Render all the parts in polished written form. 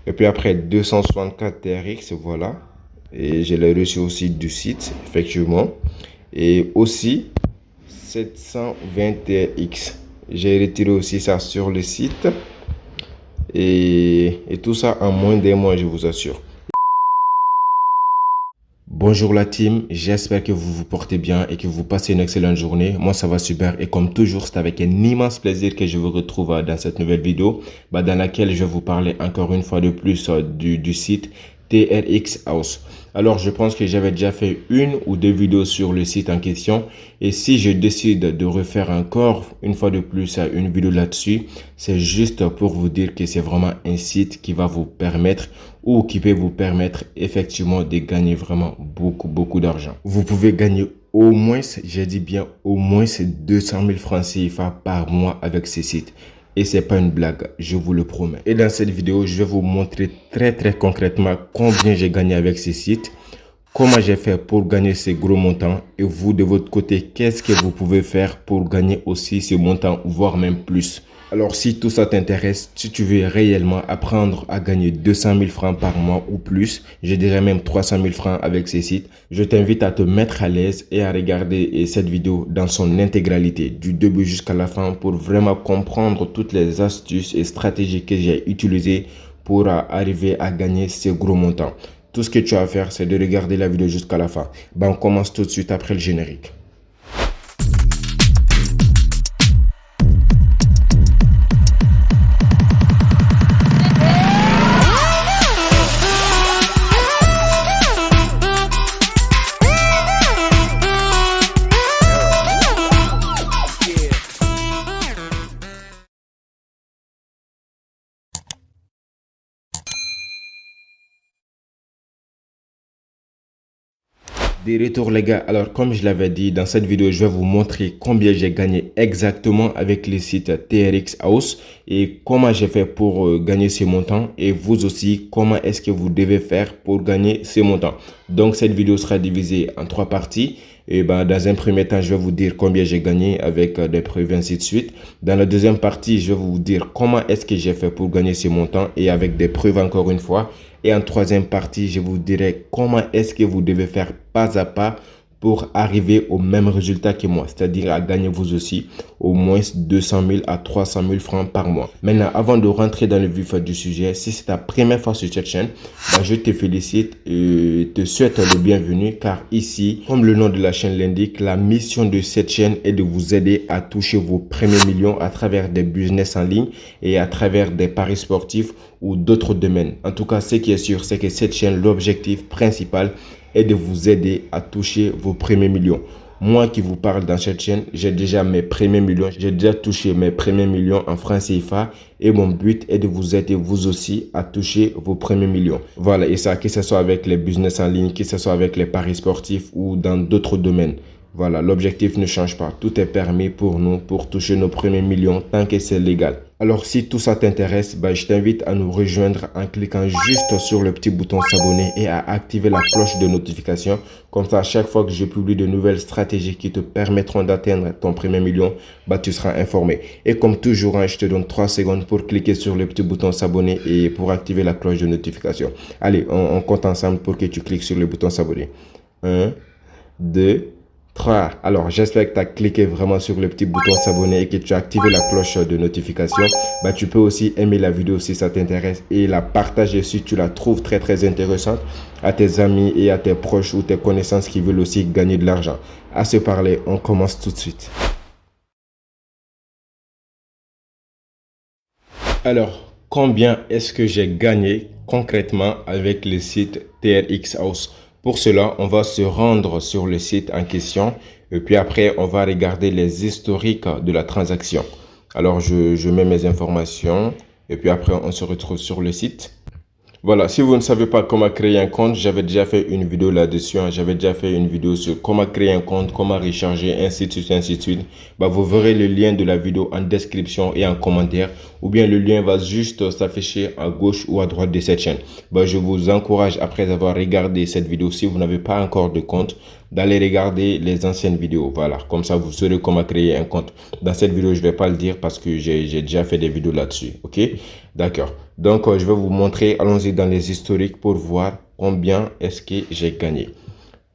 Et puis après 264 TRX, voilà. Et je l'ai reçu aussi du site, effectivement. Et aussi 720 TRX. J'ai retiré aussi ça sur le site. Et tout ça en moins d'un mois, je vous assure. Bonjour la team, j'espère que vous vous portez bien et que vous passez une excellente journée. Moi ça va super et comme toujours c'est avec un immense plaisir que je vous retrouve dans cette nouvelle vidéo dans laquelle je vais vous parler encore une fois de plus du site TRX House. Alors je pense que j'avais déjà fait une ou deux vidéos sur le site en question et si je décide de refaire encore une fois de plus une vidéo là-dessus, c'est juste pour vous dire que c'est vraiment un site qui va vous permettre ou qui peut vous permettre effectivement de gagner vraiment beaucoup d'argent. Vous pouvez gagner au moins, j'ai dit bien au moins 200 000 francs CFA par mois avec ces sites. Et c'est pas une blague, je vous le promets. Et dans cette vidéo, je vais vous montrer très concrètement combien j'ai gagné avec ces sites, comment j'ai fait pour gagner ces gros montants et vous de votre côté, qu'est-ce que vous pouvez faire pour gagner aussi ces montants, voire même plus. Alors si tout ça t'intéresse, si tu veux réellement apprendre à gagner 200 000 francs par mois ou plus, je dirais même 300 000 francs avec ces sites, je t'invite à te mettre à l'aise et à regarder cette vidéo dans son intégralité, du début jusqu'à la fin pour vraiment comprendre toutes les astuces et stratégies que j'ai utilisées pour arriver à gagner ces gros montants. Tout ce que tu as à faire, c'est de regarder la vidéo jusqu'à la fin. On commence tout de suite après le générique. Des retours les gars, alors comme je l'avais dit dans cette vidéo, je vais vous montrer combien j'ai gagné exactement avec le site TRX House et comment j'ai fait pour gagner ces montants et vous aussi comment est-ce que vous devez faire pour gagner ces montants. Donc cette vidéo sera divisée en trois parties. Et dans un premier temps, je vais vous dire combien j'ai gagné avec des preuves ainsi de suite. Dans la deuxième partie, je vais vous dire comment est-ce que j'ai fait pour gagner ces montants et avec des preuves encore une fois. Et en troisième partie, je vous dirai comment est-ce que vous devez faire pas à pas pour arriver au même résultat que moi, c'est-à-dire à gagner vous aussi au moins 200 000 à 300 000 francs par mois. Maintenant, avant de rentrer dans le vif du sujet, si c'est ta première fois sur cette chaîne, je te félicite et te souhaite le bienvenu car ici, comme le nom de la chaîne l'indique, la mission de cette chaîne est de vous aider à toucher vos premiers millions à travers des business en ligne et à travers des paris sportifs ou d'autres domaines. En tout cas, ce qui est sûr, c'est que cette chaîne, l'objectif principal est de vous aider à toucher vos premiers millions. Moi qui vous parle dans cette chaîne, j'ai déjà mes premiers millions. J'ai déjà touché mes premiers millions en francs CFA et mon but est de vous aider vous aussi à toucher vos premiers millions. Voilà, et ça, que ce soit avec les business en ligne, que ce soit avec les paris sportifs ou dans d'autres domaines. Voilà, l'objectif ne change pas. Tout est permis pour nous pour toucher nos premiers millions tant que c'est légal. Alors, si tout ça t'intéresse, je t'invite à nous rejoindre en cliquant juste sur le petit bouton s'abonner et à activer la cloche de notification. Comme ça, à chaque fois que je publie de nouvelles stratégies qui te permettront d'atteindre ton premier million, tu seras informé. Et comme toujours, je te donne 3 secondes pour cliquer sur le petit bouton s'abonner et pour activer la cloche de notification. Allez, on compte ensemble pour que tu cliques sur le bouton s'abonner. 1, 2, 3. Alors, j'espère que tu as cliqué vraiment sur le petit bouton s'abonner et que tu as activé la cloche de notification. Tu peux aussi aimer la vidéo si ça t'intéresse et la partager si tu la trouves très intéressante à tes amis et à tes proches ou tes connaissances qui veulent aussi gagner de l'argent. À se parler, on commence tout de suite. Alors, combien est-ce que j'ai gagné concrètement avec le site TRX House? Pour cela, on va se rendre sur le site en question et puis après, on va regarder les historiques de la transaction. Alors, je mets mes informations et puis après, on se retrouve sur le site. Voilà, si vous ne savez pas comment créer un compte, j'avais déjà fait une vidéo là-dessus. J'avais déjà fait une vidéo sur comment créer un compte, comment recharger, ainsi de suite, ainsi de suite. Vous verrez le lien de la vidéo en description et en commentaire. Ou bien le lien va juste s'afficher à gauche ou à droite de cette chaîne. Je vous encourage, après avoir regardé cette vidéo, si vous n'avez pas encore de compte, d'aller regarder les anciennes vidéos. Voilà, comme ça, vous saurez comment créer un compte. Dans cette vidéo, je ne vais pas le dire parce que j'ai déjà fait des vidéos là-dessus. OK? D'accord. Donc, je vais vous montrer. Allons-y dans les historiques pour voir combien est-ce que j'ai gagné.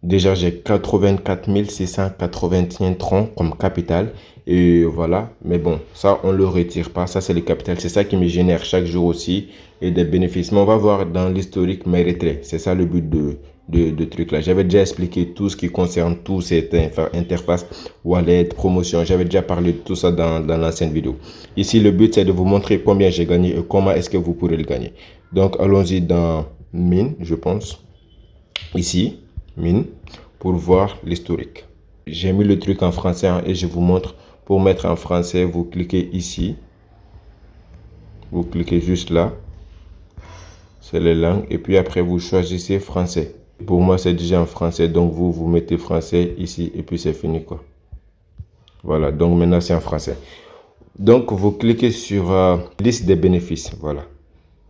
Déjà, j'ai 84 681 troncs comme capital. Et voilà. Mais bon, ça, on ne le retire pas. Ça, c'est le capital. C'est ça qui me génère chaque jour aussi et des bénéfices. Mais on va voir dans l'historique mes retraits. C'est ça le but de truc là. J'avais déjà expliqué tout ce qui concerne tout cette interface wallet, promotion. J'avais déjà parlé de tout ça dans l'ancienne vidéo. Ici, le but, c'est de vous montrer combien j'ai gagné et comment est-ce que vous pourrez le gagner. Donc, allons-y dans mine, je pense. Ici, mine, pour voir l'historique. J'ai mis le truc en français et je vous montre. Pour mettre en français, vous cliquez ici. Vous cliquez juste là. C'est les langues. Et puis après, vous choisissez français. Pour moi, c'est déjà en français. Donc, vous mettez français ici. Et puis, c'est fini, quoi. Voilà. Donc, maintenant, c'est en français. Donc, vous cliquez sur liste des bénéfices. Voilà.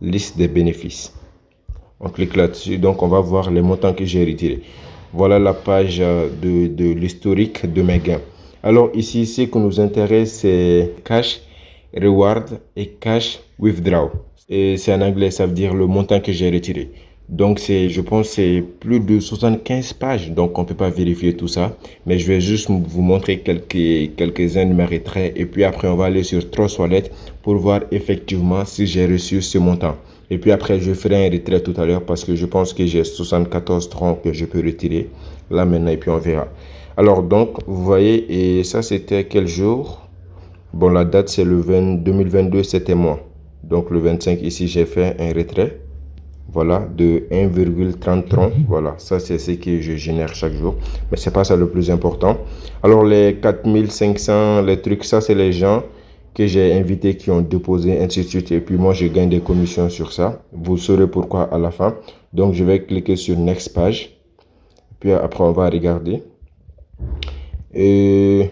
Liste des bénéfices. On clique là-dessus. Donc, on va voir les montants que j'ai retirés. Voilà la page de l'historique de mes gains. Alors, ici, ce qui nous intéresse, c'est cash reward et cash withdraw. Et c'est en anglais, ça veut dire le montant que j'ai retiré. Donc, je pense c'est plus de 75 pages. Donc, on ne peut pas vérifier tout ça. Mais je vais juste vous montrer quelques-uns de mes retraits. Et puis après, on va aller sur Trust Wallet pour voir effectivement si j'ai reçu ce montant. Et puis après, je ferai un retrait tout à l'heure parce que je pense que j'ai 74 troncs que je peux retirer. Là maintenant, et puis on verra. Alors donc, vous voyez, et ça c'était quel jour? Bon, la date c'est le 2022, c'était moi. Donc le 25 ici, j'ai fait un retrait. Voilà, de 1,30 troncs. Voilà, ça c'est ce que je génère chaque jour. Mais c'est pas ça le plus important. Alors les 4500, les trucs, ça c'est les gens que j'ai invités qui ont déposé, ainsi de suite. Et puis moi, je gagne des commissions sur ça. Vous saurez pourquoi à la fin. Donc, je vais cliquer sur Next Page. Puis après, on va regarder. Et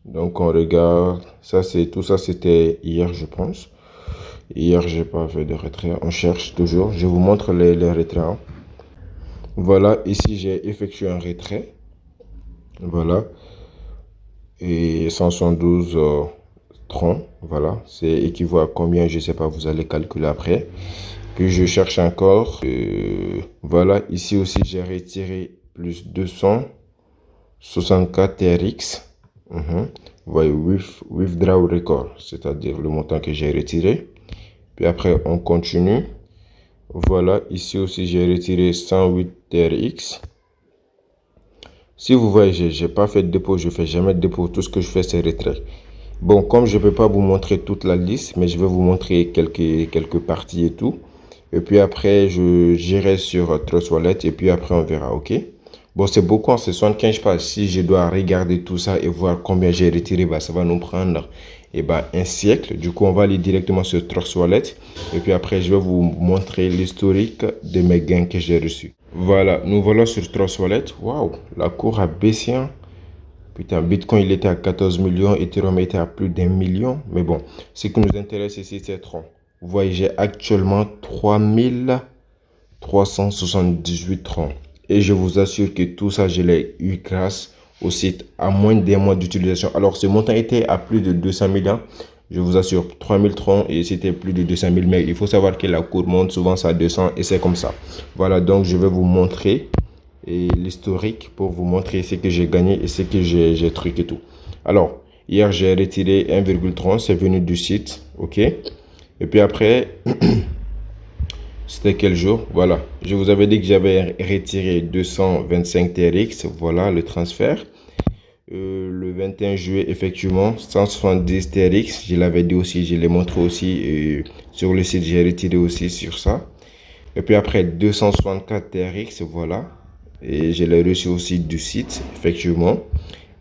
donc, on regarde. Ça, c'est tout ça, c'était hier, je pense. Hier, j'ai pas fait de retrait. On cherche toujours. Je vous montre les retraits. Voilà, ici, j'ai effectué un retrait. Voilà. Et 172 troncs. Voilà. C'est équivaut à combien, je sais pas. Vous allez calculer après. Puis, je cherche encore. Voilà. Ici aussi, j'ai retiré plus 264 TRX. Vous voyez, withdraw record, c'est-à-dire le montant que j'ai retiré. Puis après, on continue. Voilà, ici aussi, j'ai retiré 108 TRX. Si vous voyez, j'ai pas fait de dépôt, je fais jamais de dépôt. Tout ce que je fais, c'est retrait. Bon, comme je peux pas vous montrer toute la liste, mais je vais vous montrer quelques parties et tout. Et puis après, j'irai sur Trust Wallet et puis après, on verra, ok? Bon, c'est beaucoup, c'est 75 pages. Si je dois regarder tout ça et voir combien j'ai retiré, bah, ça va nous prendre un siècle. Du coup, on va aller directement sur Trust Wallet. Et puis après, je vais vous montrer l'historique de mes gains que j'ai reçus. Voilà, nous voilà sur Trust Wallet. Waouh, la cour a baissé. Hein. Putain, Bitcoin, il était à 14 millions, Ethereum était à plus d'1 million. Mais bon, ce qui nous intéresse ici, c'est troncs. Vous voyez, j'ai actuellement 3378 troncs. Et je vous assure que tout ça, je l'ai eu grâce au site à moins d'un mois d'utilisation. Alors, ce montant était à plus de 200 000 ans. Je vous assure, 3000 troncs et c'était plus de 200 000. Mais il faut savoir que la cour monte souvent ça 200 et c'est comme ça. Voilà, donc je vais vous montrer l'historique pour vous montrer ce que j'ai gagné et ce que j'ai truqué et tout. Alors, hier, j'ai retiré 1,30. C'est venu du site. OK. Et puis après... C'était quel jour? Voilà. Je vous avais dit que j'avais retiré 225 TRX. Voilà le transfert. Le 21 juillet, effectivement, 170 TRX. Je l'avais dit aussi, je l'ai montré aussi. Sur le site, j'ai retiré aussi sur ça. Et puis après, 264 TRX. Voilà. Et je l'ai reçu aussi du site, effectivement.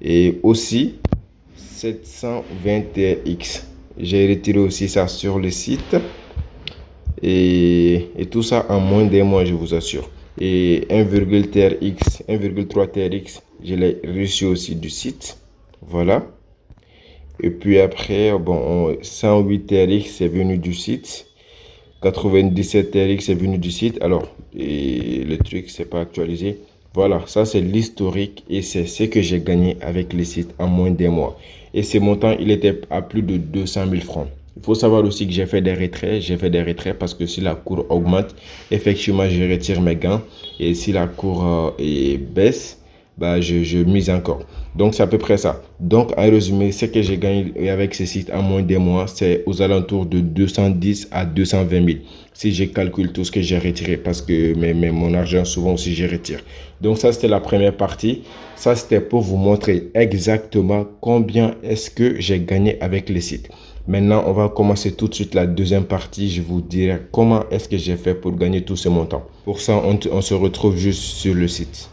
Et aussi, 720 TRX. J'ai retiré aussi ça sur le site. Et tout ça en moins d'un mois, je vous assure. Et 1,3 TRX, je l'ai reçu aussi du site. Voilà. Et puis après, bon, 108 TRX, c'est venu du site. 97 TRX, c'est venu du site. Alors, et le truc, c'est pas actualisé. Voilà, ça c'est l'historique et c'est ce que j'ai gagné avec les sites en moins d'un mois. Et ce montant, il était à plus de 200 000 francs. Il faut savoir aussi que j'ai fait des retraits. J'ai fait des retraits parce que si la cour augmente, effectivement, je retire mes gains. Et si la cour baisse, bah, je mise encore. Donc, c'est à peu près ça. Donc, en résumé, ce que j'ai gagné avec ces sites en moins d'un mois, c'est aux alentours de 210 à 220 000. Si je calcule tout ce que j'ai retiré, parce que mon argent, souvent aussi, je retire. Donc, ça, c'était la première partie. Ça, c'était pour vous montrer exactement combien est-ce que j'ai gagné avec les sites. Maintenant, on va commencer tout de suite la deuxième partie. Je vous dirai comment est-ce que j'ai fait pour gagner tout ce montant. Pour ça, on se retrouve juste sur le site.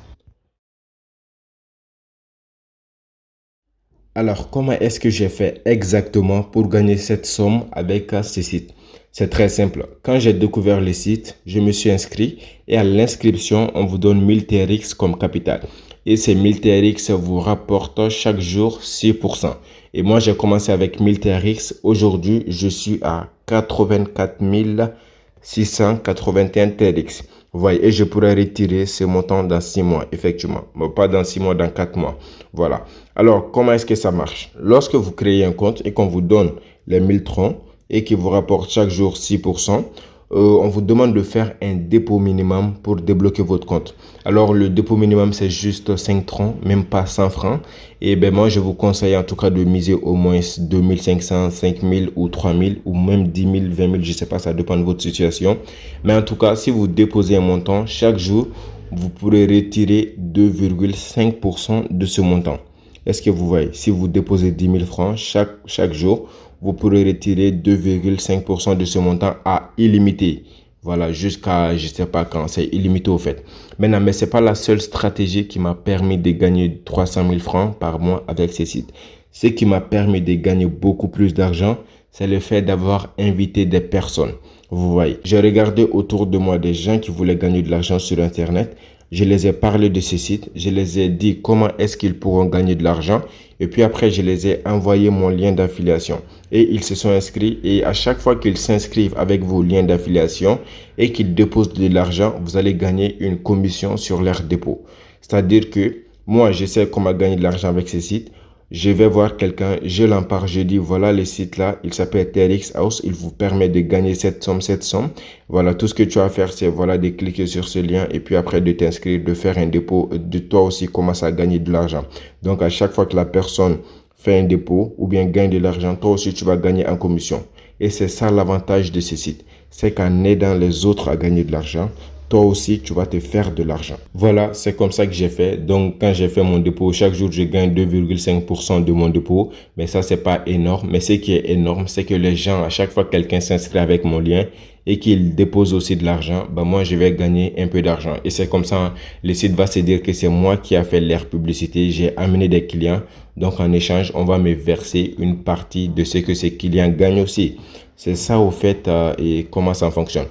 Alors, comment est-ce que j'ai fait exactement pour gagner cette somme avec ces sites? C'est très simple. Quand j'ai découvert les sites, je me suis inscrit et à l'inscription, on vous donne 1000 TRX comme capital. Et ces 1000 TRX vous rapportent chaque jour 6%. Et moi, j'ai commencé avec 1000 TRX. Aujourd'hui, je suis à 84 681 TRX. Vous voyez, et je pourrais retirer ce montant dans 6 mois, effectivement. Mais pas dans 6 mois, dans 4 mois. Voilà. Alors, comment est-ce que ça marche? Lorsque vous créez un compte et qu'on vous donne les 1000 troncs et qui vous rapporte chaque jour 6%, on vous demande de faire un dépôt minimum pour débloquer votre compte. Alors, le dépôt minimum, c'est juste 5 troncs, même pas 100 francs. Et ben moi, je vous conseille en tout cas de miser au moins 2500, 5000 ou 3000 ou même 10 000, 20 000, je sais pas, ça dépend de votre situation. Mais en tout cas, si vous déposez un montant, chaque jour, vous pourrez retirer 2,5% de ce montant. Est-ce que vous voyez? Si vous déposez 10 000 francs chaque jour, vous pourrez retirer 2,5% de ce montant à illimité. Voilà, jusqu'à, je ne sais pas quand, c'est illimité au fait. Maintenant, mais ce n'est pas la seule stratégie qui m'a permis de gagner 300 000 francs par mois avec ces sites. Ce qui m'a permis de gagner beaucoup plus d'argent, c'est le fait d'avoir invité des personnes. Vous voyez, j'ai regardé autour de moi des gens qui voulaient gagner de l'argent sur Internet. Je les ai parlé de ces sites, je les ai dit comment est-ce qu'ils pourront gagner de l'argent et puis après je les ai envoyé mon lien d'affiliation et ils se sont inscrits et à chaque fois qu'ils s'inscrivent avec vos liens d'affiliation et qu'ils déposent de l'argent, vous allez gagner une commission sur leur dépôt. C'est-à-dire que moi je sais comment gagner de l'argent avec ces sites. Je vais voir quelqu'un, je l'en parle, je dis voilà le site là, il s'appelle TRX House, il vous permet de gagner cette somme. Voilà, tout ce que tu as à faire, c'est voilà de cliquer sur ce lien et puis après de t'inscrire, de faire un dépôt, de toi aussi commencer à gagner de l'argent. Donc à chaque fois que la personne fait un dépôt ou bien gagne de l'argent, toi aussi tu vas gagner en commission. Et c'est ça l'avantage de ces sites, c'est qu'en aidant les autres à gagner de l'argent, toi aussi, tu vas te faire de l'argent. Voilà, c'est comme ça que j'ai fait. Donc, quand j'ai fait mon dépôt, chaque jour, je gagne 2,5% de mon dépôt. Mais ça, c'est pas énorme. Mais ce qui est énorme, c'est que les gens, à chaque fois que quelqu'un s'inscrit avec mon lien et qu'il dépose aussi de l'argent, ben moi, je vais gagner un peu d'argent. Et c'est comme ça, le site va se dire que c'est moi qui a fait leur publicité. J'ai amené des clients. Donc, en échange, on va me verser une partie de ce que ces clients gagnent aussi. C'est ça, au fait, et comment ça fonctionne.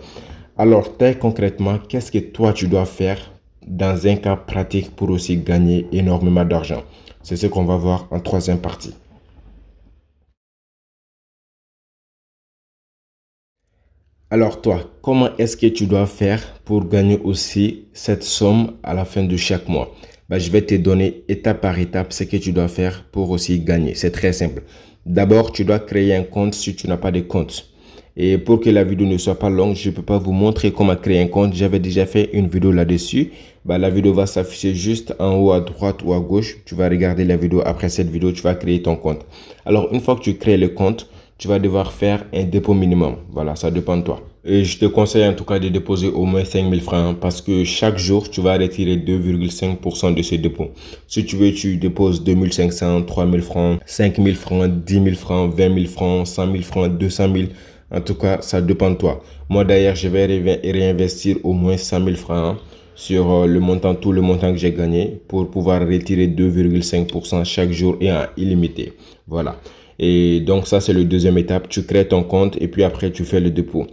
Alors, très concrètement, qu'est-ce que toi, tu dois faire dans un cas pratique pour aussi gagner énormément d'argent? C'est ce qu'on va voir en troisième partie. Alors toi, comment est-ce que tu dois faire pour gagner aussi cette somme à la fin de chaque mois? Je vais te donner étape par étape ce que tu dois faire pour aussi gagner. C'est très simple. D'abord, tu dois créer un compte si tu n'as pas de compte. Et pour que la vidéo ne soit pas longue, je ne peux pas vous montrer comment créer un compte. J'avais déjà fait une vidéo là-dessus. La vidéo va s'afficher juste en haut à droite ou à gauche. Tu vas regarder la vidéo. Après cette vidéo, tu vas créer ton compte. Alors, une fois que tu crées le compte, tu vas devoir faire un dépôt minimum. Voilà, ça dépend de toi. Et je te conseille en tout cas de déposer au moins 5000 francs parce que chaque jour, tu vas retirer 2,5% de ce dépôt. Si tu veux, tu déposes 2500, 3000 francs, 5000 francs, 10 000 francs, 20 000 francs, 100 000 francs, 200 000. En tout cas, ça dépend de toi. Moi, d'ailleurs, je vais réinvestir au moins 100 000 francs sur tout le montant que j'ai gagné pour pouvoir retirer 2,5% chaque jour et en illimité. Voilà. Et donc, ça, c'est la deuxième étape. Tu crées ton compte et puis après, tu fais le dépôt.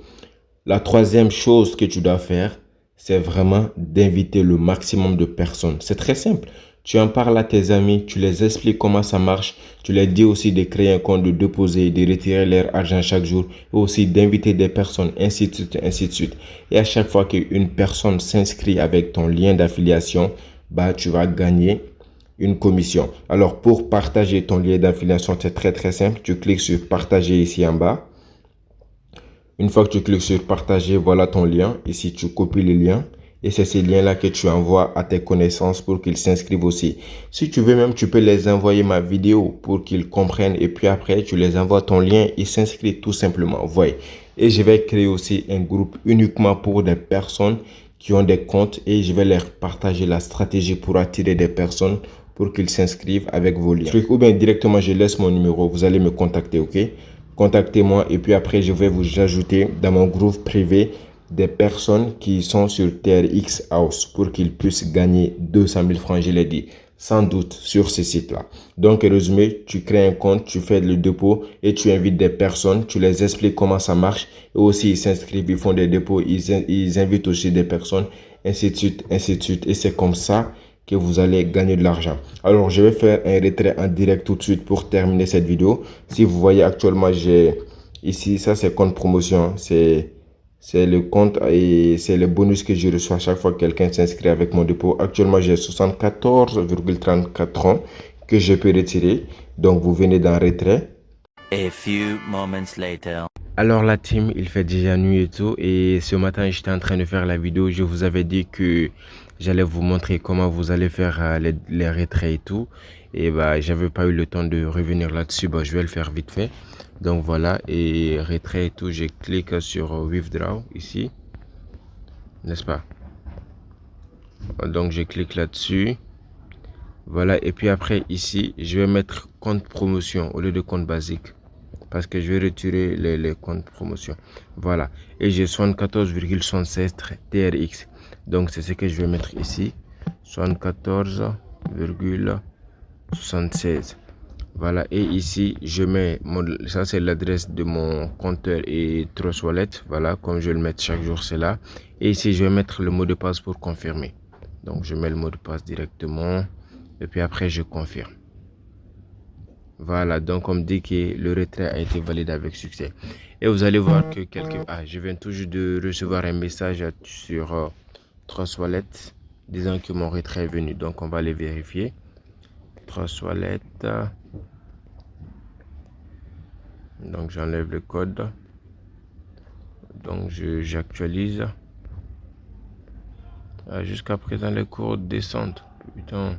La troisième chose que tu dois faire, c'est vraiment d'inviter le maximum de personnes. C'est très simple. Tu en parles à tes amis, tu les expliques comment ça marche, tu leur dis aussi de créer un compte, de déposer, de retirer leur argent chaque jour, et aussi d'inviter des personnes, ainsi de suite, ainsi de suite. Et à chaque fois qu'une personne s'inscrit avec ton lien d'affiliation, bah, tu vas gagner une commission. Alors, pour partager ton lien d'affiliation, c'est très simple. Tu cliques sur partager ici en bas. Une fois que tu cliques sur partager, voilà ton lien. Ici, tu copies le lien. Et c'est ces liens-là que tu envoies à tes connaissances pour qu'ils s'inscrivent aussi. Si tu veux même, tu peux les envoyer ma vidéo pour qu'ils comprennent. Et puis après, tu les envoies ton lien. Ils s'inscrivent tout simplement. Voyez. Et je vais créer aussi un groupe uniquement pour des personnes qui ont des comptes. Et je vais leur partager la stratégie pour attirer des personnes pour qu'ils s'inscrivent avec vos liens. Ou bien directement, je laisse mon numéro. Vous allez me contacter, ok? Contactez-moi et puis après, je vais vous ajouter dans mon groupe privé des personnes qui sont sur TRX House pour qu'ils puissent gagner 200 000 francs, je l'ai dit, sans doute sur ce site-là. Donc, résumé, tu crées un compte, tu fais le dépôt et tu invites des personnes, tu les expliques comment ça marche et aussi ils s'inscrivent, ils font des dépôts, ils invitent aussi des personnes, ainsi de suite, ainsi de suite. Et c'est comme ça que vous allez gagner de l'argent. Alors, je vais faire un retrait en direct tout de suite pour terminer cette vidéo. Si vous voyez actuellement, j'ai ici, ça c'est compte promotion. C'est le compte et c'est le bonus que je reçois chaque fois que quelqu'un s'inscrit avec mon dépôt. Actuellement, j'ai 74,34 francs que je peux retirer. Donc, vous venez dans retrait. A few moments later. Alors la team, il fait déjà nuit et tout, et ce matin j'étais en train de faire la vidéo. Je vous avais dit que j'allais vous montrer comment vous allez faire les retraits et tout, et bah j'avais pas eu le temps de revenir là-dessus. Bah je vais le faire vite fait. Donc voilà, et retrait et tout, je clique sur Withdraw ici, n'est-ce pas? Donc je clique là-dessus, voilà, et puis après ici je vais mettre compte promotion au lieu de compte basique, parce que je vais retirer les comptes promotion. Voilà. Et j'ai 74,76 TRX. Donc, c'est ce que je vais mettre ici. 74,76. Voilà. Et ici, je mets, ça c'est l'adresse de mon compteur et Trust Wallet. Voilà. Comme je vais le mettre chaque jour, c'est là. Et ici, je vais mettre le mot de passe pour confirmer. Donc, je mets le mot de passe directement. Et puis après, je confirme. Voilà, donc on me dit que le retrait a été validé avec succès. Et vous allez voir que quelqu'un... Ah, je viens toujours de recevoir un message sur Trust Wallet disant que mon retrait est venu. Donc on va les vérifier. Trust Wallet. Donc j'enlève le code. Donc j'actualise. Ah, jusqu'à présent les cours descendent. Putain.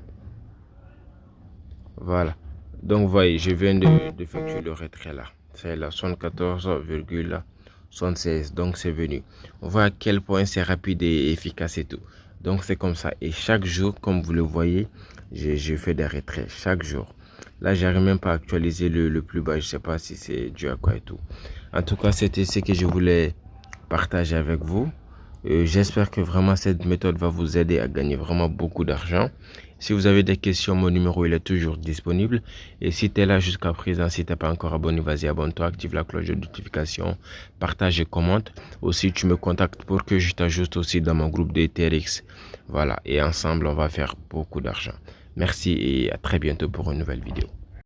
Voilà. Donc, vous voyez, je viens d'effectuer le retrait là. C'est la 74,76. Donc, c'est venu. On voit à quel point c'est rapide et efficace et tout. Donc, c'est comme ça. Et chaque jour, comme vous le voyez, je fais des retraits chaque jour. Là, j'arrive même pas à actualiser le plus bas. Je sais pas si c'est dû à quoi et tout. En tout cas, c'était ce que je voulais partager avec vous. J'espère que vraiment cette méthode va vous aider à gagner vraiment beaucoup d'argent. Si vous avez des questions, mon numéro il est toujours disponible. Et si tu es là jusqu'à présent, si tu n'es pas encore abonné, vas-y abonne-toi, active la cloche de notification, partage et commente. Aussi, tu me contactes pour que je t'ajoute aussi dans mon groupe de TRX. Voilà, et ensemble, on va faire beaucoup d'argent. Merci et à très bientôt pour une nouvelle vidéo.